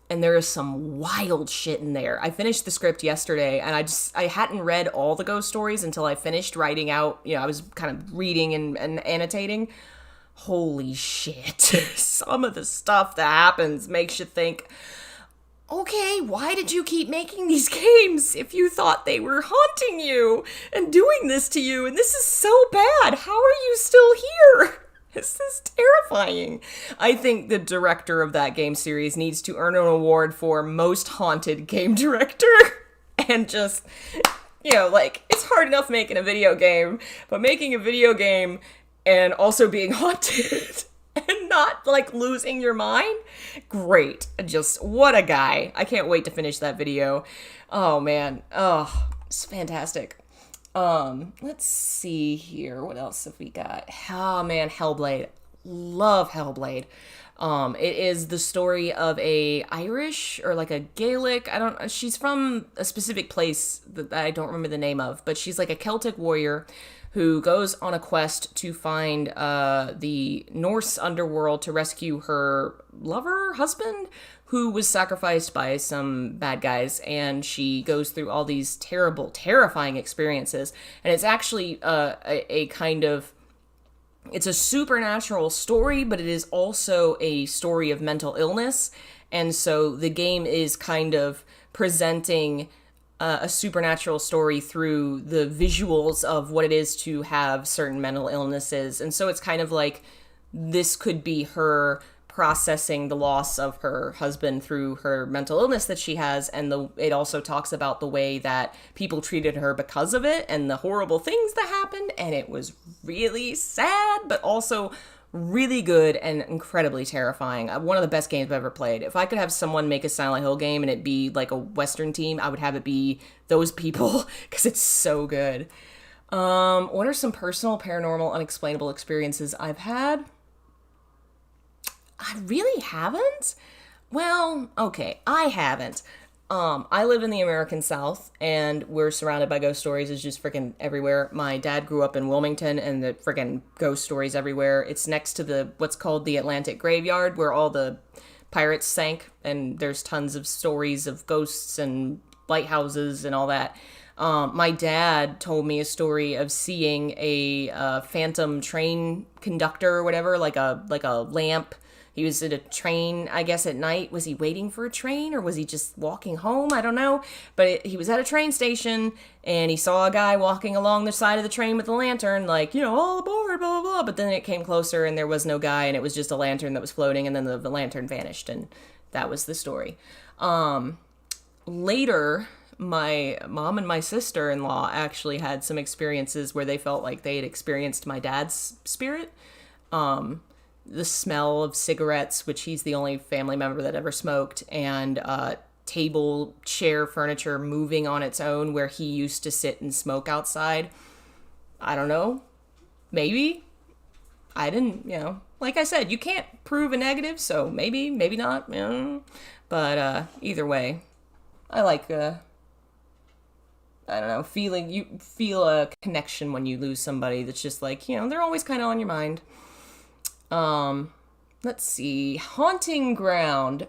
And there is some wild shit in there. I finished the script yesterday, and I hadn't read all the ghost stories until I finished writing out, I was kind of reading and annotating. Holy shit. Some of the stuff that happens makes you think, okay, why did you keep making these games if you thought they were haunting you and doing this to you? And this is so bad. How are you still here? This is terrifying. I think the director of that game series needs to earn an award for most haunted game director. And just, like, it's hard enough making a video game, but making a video game and also being haunted and not, like, losing your mind? Great. Just, what a guy. I can't wait to finish that video. Oh, man. Oh, it's fantastic. Let's see here. What else have we got? Oh, man, Hellblade. Love Hellblade. It is the story of a Irish or like a Gaelic, she's from a specific place that I don't remember the name of, but she's like a Celtic warrior who goes on a quest to find the Norse underworld to rescue her husband, who was sacrificed by some bad guys, and she goes through all these terrible, terrifying experiences. And it's actually a kind of, it's a supernatural story, but it is also a story of mental illness. And so the game is kind of presenting a supernatural story through the visuals of what it is to have certain mental illnesses. And so it's kind of like this could be her processing the loss of her husband through her mental illness that she has, and it also talks about the way that people treated her because of it and the horrible things that happened. And it was really sad, but also really good and incredibly terrifying. One of the best games I've ever played. If I could have someone make a Silent Hill game and it be like a Western team, I would have it be those people because it's so good. What are some personal, paranormal, unexplainable experiences I've had? I really haven't. Well, okay, I haven't. I live in the American South, and we're surrounded by ghost stories. It's just freaking everywhere. My dad grew up in Wilmington, and the freaking ghost stories everywhere. It's next to what's called the Atlantic Graveyard, where all the pirates sank, and there's tons of stories of ghosts and lighthouses and all that. My dad told me a story of seeing a phantom train conductor or whatever, like a lamp. He was at a train, I guess, at night. Was he waiting for a train or was he just walking home? I don't know. But he was at a train station and he saw a guy walking along the side of the train with a lantern, like, all aboard, blah, blah, blah. But then it came closer and there was no guy and it was just a lantern that was floating, and then the lantern vanished, and that was the story. Later, my mom and my sister-in-law actually had some experiences where they felt like they had experienced my dad's spirit. The smell of cigarettes, which he's the only family member that ever smoked, and table, chair, furniture moving on its own where he used to sit and smoke outside. I don't know. Maybe. I didn't, like I said, you can't prove a negative, so maybe not. But either way, I like, I don't know, you feel a connection when you lose somebody that's just like, they're always kind of on your mind. Let's see, Haunting Ground.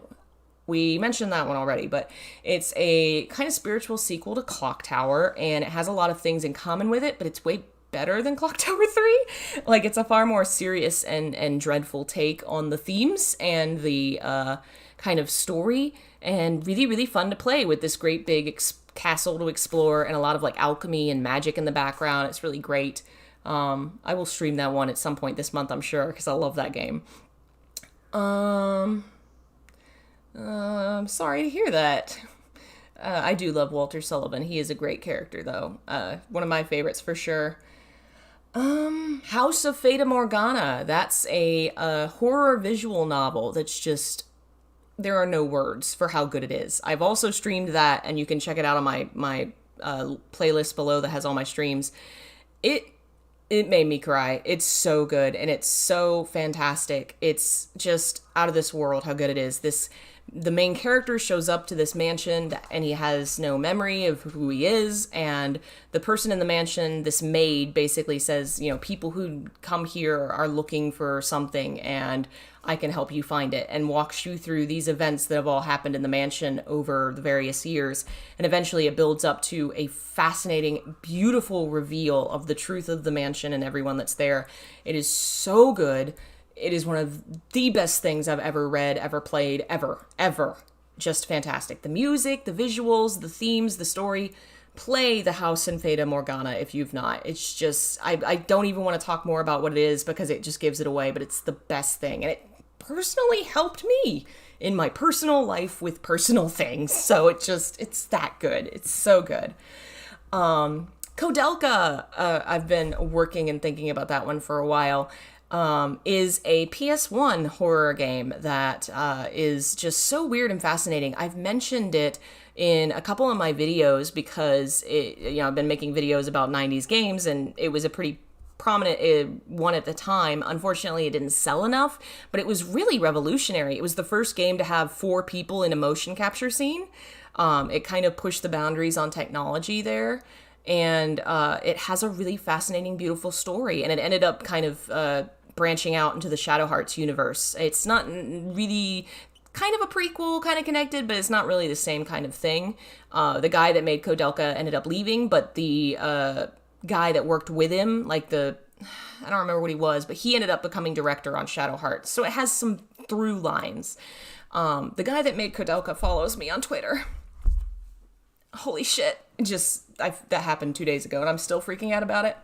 We mentioned that one already, but it's a kind of spiritual sequel to Clock Tower, and it has a lot of things in common with it, but it's way better than Clock Tower 3. Like, it's a far more serious and dreadful take on the themes and the kind of story, and really, really fun to play with this great big castle to explore and a lot of like alchemy and magic in the background. It's really great. I will stream that one at some point this month, I'm sure, because I love that game. I'm sorry to hear that. I do love Walter Sullivan. He is a great character, though. One of my favorites for sure. House of Fata Morgana. That's a horror visual novel that's just, there are no words for how good it is. I've also streamed that, and you can check it out on my playlist below that has all my streams. It made me cry. It's so good, and it's so fantastic. It's just out of this world how good it is. The main character shows up to this mansion, and he has no memory of who he is, and the person in the mansion, this maid, basically says, people who come here are looking for something, and I can help you find it, and walks you through these events that have all happened in the mansion over the various years. And eventually it builds up to a fascinating, beautiful reveal of the truth of the mansion and everyone that's there. It is so good. It is one of the best things I've ever read, ever played, ever. just fantastic. The music, the visuals, the themes, the story. Play The House in Fata Morgana if you've not. It's just, I don't even want to talk more about what it is because it just gives it away, but it's the best thing. And it personally helped me in my personal life with personal things. So it's that good. It's so good. Kodelka, I've been working and thinking about that one for a while, is a PS1 horror game that is just so weird and fascinating. I've mentioned it in a couple of my videos because I've been making videos about 90s games, and it was a pretty prominent one at the time. Unfortunately, it didn't sell enough, but it was really revolutionary. It was the first game to have 4 people in a motion capture scene. It kind of pushed the boundaries on technology there, and it has a really fascinating, beautiful story, and it ended up kind of branching out into the Shadow Hearts universe. It's not really kind of a prequel, kind of connected, but it's not really the same kind of thing. The guy that made Kodelka ended up leaving, but the guy that worked with him, I don't remember what he was, but he ended up becoming director on Shadow Hearts. So it has some through lines. The guy that made Kodelka follows me on Twitter. Holy shit. That happened 2 days ago, and I'm still freaking out about it.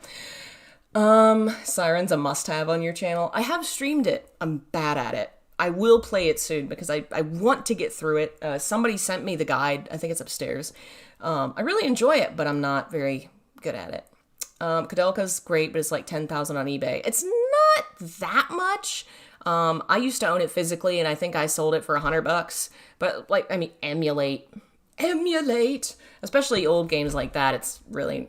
Siren's a must-have on your channel. I have streamed it. I'm bad at it. I will play it soon because I want to get through it. Somebody sent me the guide. I think it's upstairs. I really enjoy it, but I'm not very good at it. Kodelka's great, but it's like 10,000 on eBay. It's not that much. I used to own it physically, and I think I sold it for $100. But emulate, especially old games like that. It's really,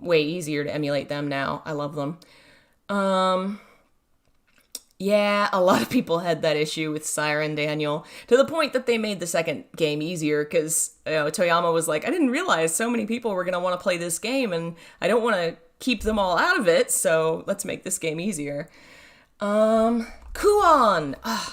way easier to emulate them now. I love them. Yeah, a lot of people had that issue with Siren, Daniel, to the point that they made the second game easier because Toyama was like, I didn't realize so many people were going to want to play this game, and I don't want to keep them all out of it, so let's make this game easier. Kuon,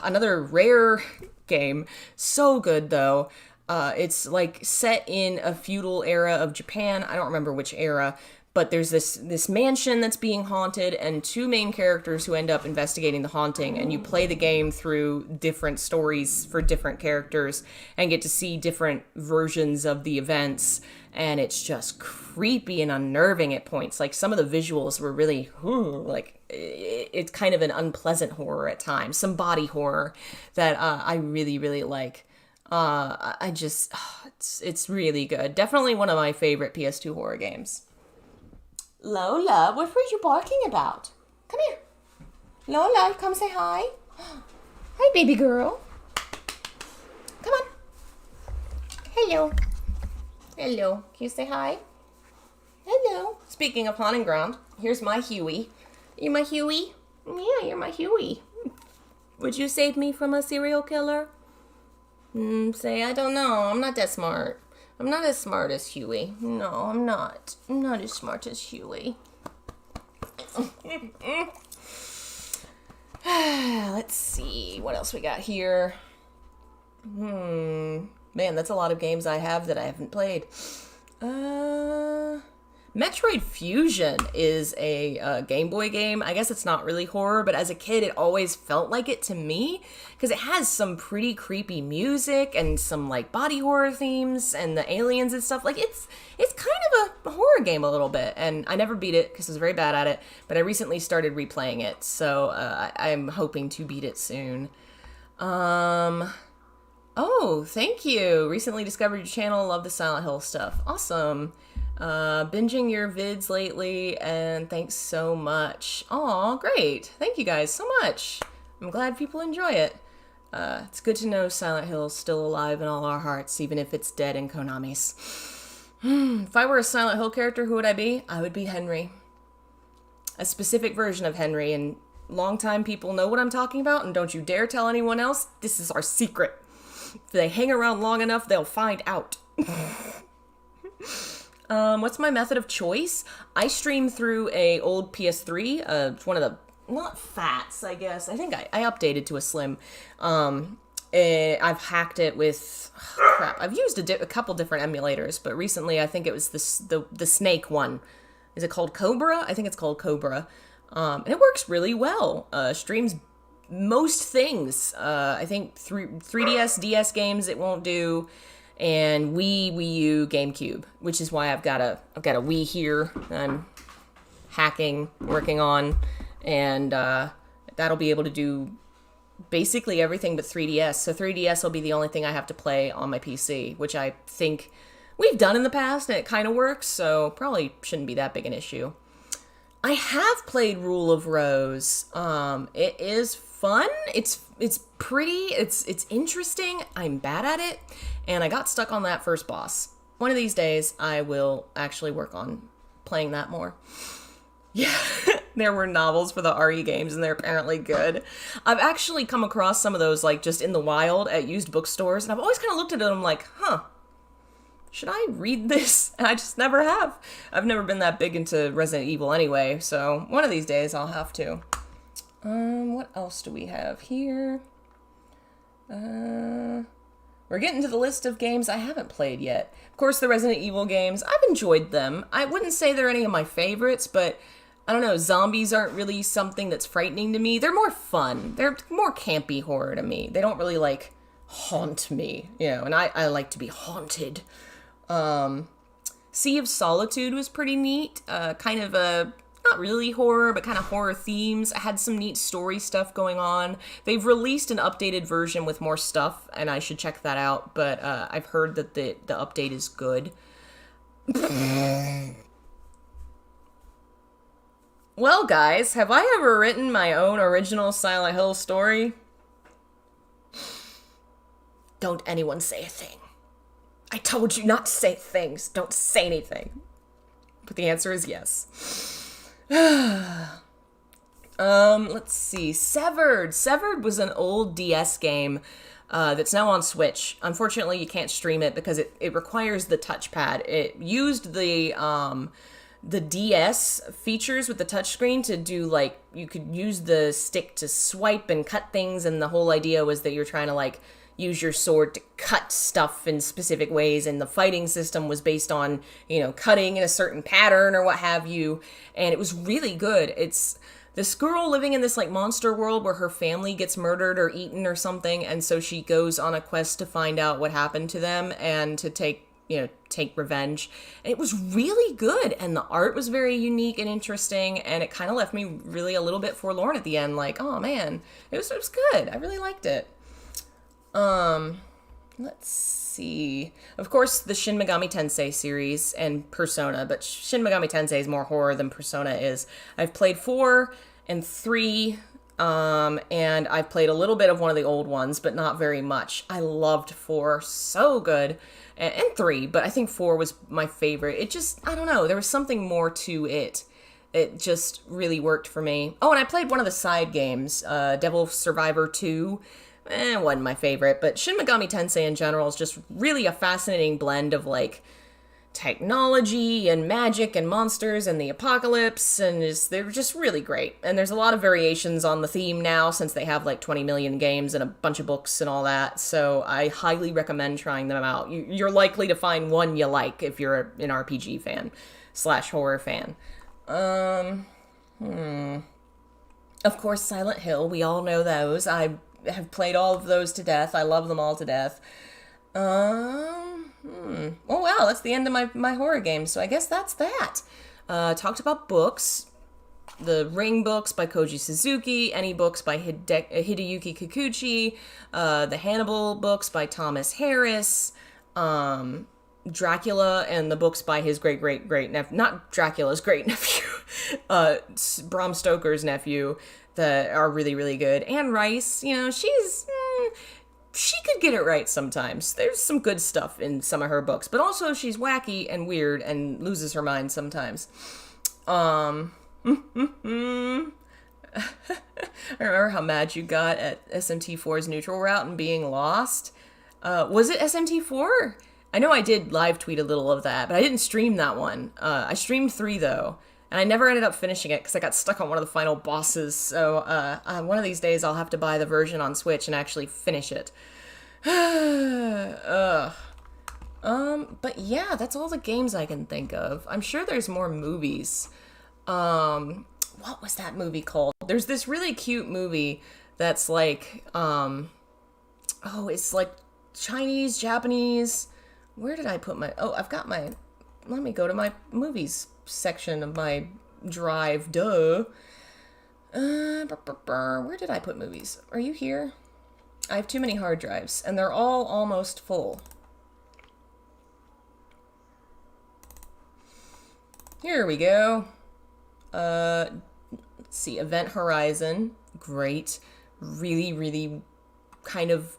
another rare game. So good, though. It's like set in a feudal era of Japan. I don't remember which era, but there's this mansion that's being haunted and 2 main characters who end up investigating the haunting, and you play the game through different stories for different characters and get to see different versions of the events, and it's just creepy and unnerving at points. Like, some of the visuals were really, it's kind of an unpleasant horror at times, some body horror that I really, really like. It's really good. Definitely one of my favorite PS2 horror games. Lola, what were you barking about? Come here. Lola, come say hi. Hi, baby girl. Come on. Hello. Hello. Can you say hi? Hello. Speaking of haunting ground, here's my Huey. You my Huey? Yeah, you're my Huey. Would you save me from a serial killer? Say, I don't know. I'm not that smart. I'm not as smart as Huey. No, I'm not. I'm not as smart as Huey. Let's see. What else we got here? Man, that's a lot of games I have that I haven't played. Metroid Fusion is a Game Boy game. I guess it's not really horror, but as a kid, it always felt like it to me because it has some pretty creepy music and some like body horror themes and the aliens and stuff. Like it's kind of a horror game a little bit, and I never beat it because I was very bad at it, but I recently started replaying it, so I'm hoping to beat it soon. Oh, thank you. Recently discovered your channel. Love the Silent Hill stuff. Awesome. Binging your vids lately, and thanks so much. Aw, great. Thank you guys so much. I'm glad people enjoy it. It's good to know Silent Hill is still alive in all our hearts, even if it's dead in Konami's. If I were a Silent Hill character, who would I be? I would be Henry. A specific version of Henry, and longtime people know what I'm talking about, and don't you dare tell anyone else. This is our secret. If they hang around long enough, they'll find out. What's my method of choice? I stream through a old PS3. It's one of the, not fats, I guess. I think I updated to a slim. I've hacked it with, crap. I've used a couple different emulators, but recently I think it was the Snake one. Is it called Cobra? I think it's called Cobra. And it works really well. Streams most things. I think 3DS, DS games it won't do, and Wii U, GameCube, which is why I've got a Wii here. I'm hacking, working on, and that'll be able to do basically everything but 3DS. So 3DS will be the only thing I have to play on my PC, which I think we've done in the past, and it kind of works, so probably shouldn't be that big an issue. I have played Rule of Rose. It is fun. It's pretty. It's interesting. I'm bad at it, and I got stuck on that first boss. One of these days, I will actually work on playing that more. Yeah, there were novels for the RE games, and they're apparently good. I've actually come across some of those, like, just in the wild at used bookstores, and I've always kind of looked at them like, huh, should I read this? And I just never have. I've never been that big into Resident Evil anyway, so one of these days I'll have to. What else do we have here? We're getting to the list of games I haven't played yet. Of course, the Resident Evil games, I've enjoyed them. I wouldn't say they're any of my favorites, but I don't know, zombies aren't really something that's frightening to me. They're more fun. They're more campy horror to me. They don't really, like, haunt me, you know, and I like to be haunted. Sea of Solitude was pretty neat. Kind of a, not really horror, but kind of horror themes. I had some neat story stuff going on. They've released an updated version with more stuff, and I should check that out, but I've heard that the update is good. Well, guys, have I ever written my own original Silent Hill story? Don't anyone say a thing. I told you not to say things. Don't say anything. But the answer is yes. Let's see. Severed. Severed was an old DS game that's now on Switch. Unfortunately, you can't stream it because it requires the touchpad. It used the DS features with the touchscreen to do, like, you could use the stick to swipe and cut things, and the whole idea was that you're trying to, like, use your sword to cut stuff in specific ways, and the fighting system was based on, you know, cutting in a certain pattern or what have you, and it was really good. It's this girl living in this, like, monster world where her family gets murdered or eaten or something, and so she goes on a quest to find out what happened to them and to take revenge. And it was really good, and the art was very unique and interesting, and it kind of left me really a little bit forlorn at the end, like, oh man, it was good. I really liked it. Let's see. Of course, the Shin Megami Tensei series and Persona, but Shin Megami Tensei is more horror than Persona is. I've played 4 and 3, and I've played a little bit of one of the old ones, but not very much. I loved 4, so good, and 3, but I think 4 was my favorite. It just, I don't know, there was something more to it. It just really worked for me. Oh, and I played one of the side games, Devil Survivor 2. It wasn't my favorite, but Shin Megami Tensei in general is just really a fascinating blend of, like, technology and magic and monsters and the apocalypse, and they're just really great. And there's a lot of variations on the theme now, since they have, like, 20 million games and a bunch of books and all that, so I highly recommend trying them out. You're likely to find one you like if you're an RPG fan / horror fan. Of course, Silent Hill, we all know those. I have played all of those to death. I love them all to death. Oh wow, that's the end of my horror games, so I guess that's that. Talked about books. The Ring books by Koji Suzuki, any books by Hideyuki Kikuchi, the Hannibal books by Thomas Harris, Dracula and the books by his great-great-great-nephew, not Dracula's great-nephew, Bram Stoker's nephew, that are really, really good. Anne Rice, you know, she could get it right sometimes. There's some good stuff in some of her books, but also she's wacky and weird and loses her mind sometimes. I remember how mad you got at SMT4's neutral route and being lost. Was it SMT4? I know I did live tweet a little of that, but I didn't stream that one. I streamed 3 though. And I never ended up finishing it because I got stuck on one of the final bosses. So one of these days I'll have to buy the version on Switch and actually finish it. But yeah, that's all the games I can think of. I'm sure there's more movies. What was that movie called? There's this really cute movie that's like, it's like Chinese, Japanese. Where did I put my, I've got my, let me go to my movies section of my drive, duh. Where did I put movies? Are you here? I have too many hard drives, and they're all almost full. Here we go. Let's see, Event Horizon, great. Really, really kind of,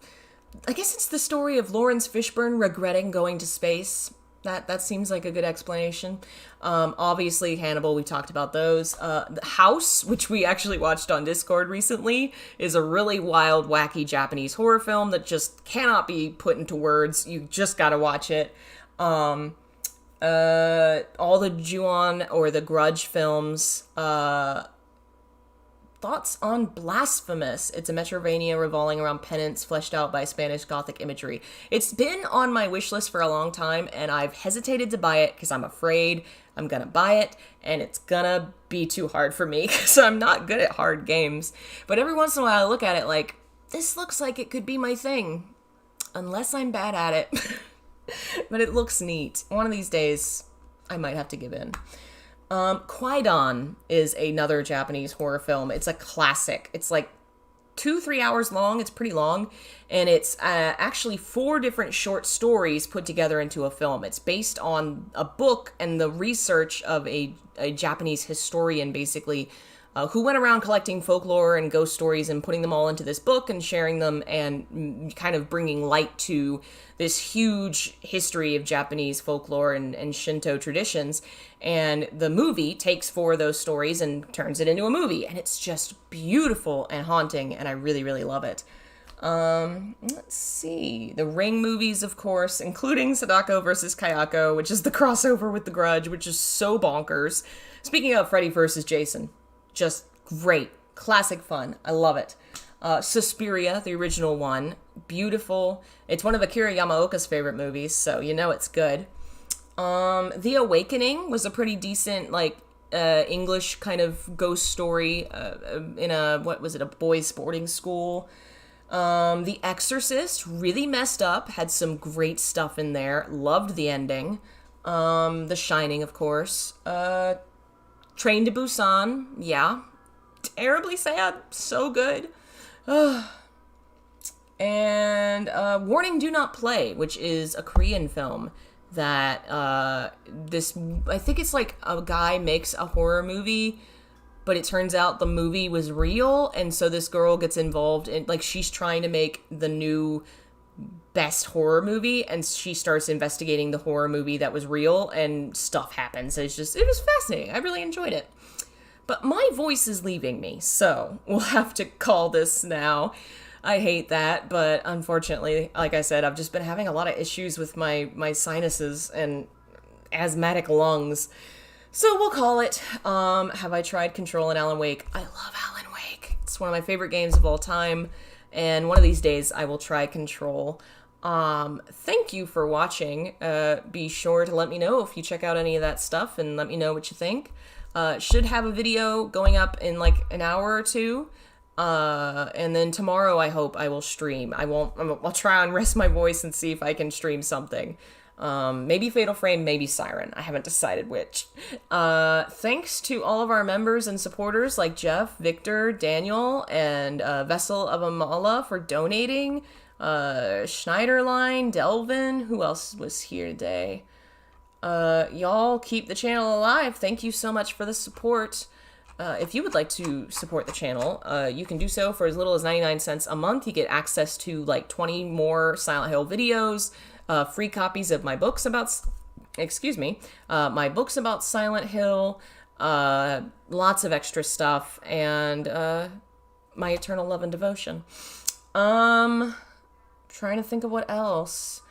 I guess it's the story of Lawrence Fishburne regretting going to space. That seems like a good explanation. Obviously, Hannibal, we talked about those. The House, which we actually watched on Discord recently, is a really wild, wacky Japanese horror film that just cannot be put into words. You just gotta watch it. All the Ju-on or the Grudge films. Thoughts on Blasphemous. It's a Metroidvania revolving around penance fleshed out by Spanish Gothic imagery. It's been on my wish list for a long time, and I've hesitated to buy it because I'm afraid I'm gonna buy it, and it's gonna be too hard for me because I'm not good at hard games. But every once in a while I look at it like, this looks like it could be my thing. Unless I'm bad at it. But it looks neat. One of these days, I might have to give in. Kwaidan is another Japanese horror film. It's a classic. It's like 2-3 hours long. It's pretty long. And it's actually 4 different short stories put together into a film. It's based on a book and the research of a Japanese historian, basically, who went around collecting folklore and ghost stories and putting them all into this book and sharing them and kind of bringing light to this huge history of Japanese folklore and Shinto traditions. And the movie takes 4 of those stories and turns it into a movie. And it's just beautiful and haunting, and I really, really love it. Let's see. The Ring movies, of course, including Sadako vs. Kayako, which is the crossover with The Grudge, which is so bonkers. Speaking of Freddy vs. Jason, just great. Classic fun. I love it. Suspiria, the original one. Beautiful. It's one of Akira Yamaoka's favorite movies, so you know it's good. The Awakening was a pretty decent, English kind of ghost story in a boys' sporting school. The Exorcist, really messed up, had some great stuff in there. Loved the ending. The Shining, of course. Train to Busan, yeah. Terribly sad, so good. And Warning Do Not Play, which is a Korean film that I think it's like a guy makes a horror movie, but it turns out the movie was real, and so this girl gets involved in, she's trying to make the new best horror movie, and she starts investigating the horror movie that was real, and stuff happens. It was fascinating. I really enjoyed it. But my voice is leaving me, so we'll have to call this now. I hate that, but unfortunately, like I said, I've just been having a lot of issues with my sinuses and asthmatic lungs. So we'll call it. Have I tried Control and Alan Wake? I love Alan Wake. It's one of my favorite games of all time, and one of these days I will try Control. Thank you for watching. Be sure to let me know if you check out any of that stuff, and let me know what you think. Should have a video going up in an hour or two. And then tomorrow I hope I will stream. I'll try and rest my voice and see if I can stream something. Maybe Fatal Frame, maybe Siren. I haven't decided which. Thanks to all of our members and supporters like Jeff, Victor, Daniel, and Vessel of Amala for donating. Schneiderline, Delvin, who else was here today? Y'all keep the channel alive. Thank you so much for the support. If you would like to support the channel, you can do so for as little as 99 cents a month. You get access to 20 more Silent Hill videos, free copies of my books about, my books about Silent Hill, lots of extra stuff, and my eternal love and devotion. Trying to think of what else.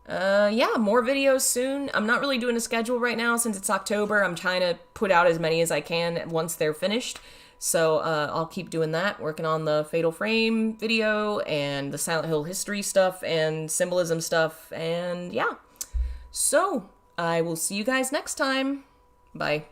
Yeah, more videos soon. I'm not really doing a schedule right now since it's October. I'm trying to put out as many as I can once they're finished. So I'll keep doing that, working on the Fatal Frame video and the Silent Hill history stuff and symbolism stuff. And yeah, so I will see you guys next time. Bye.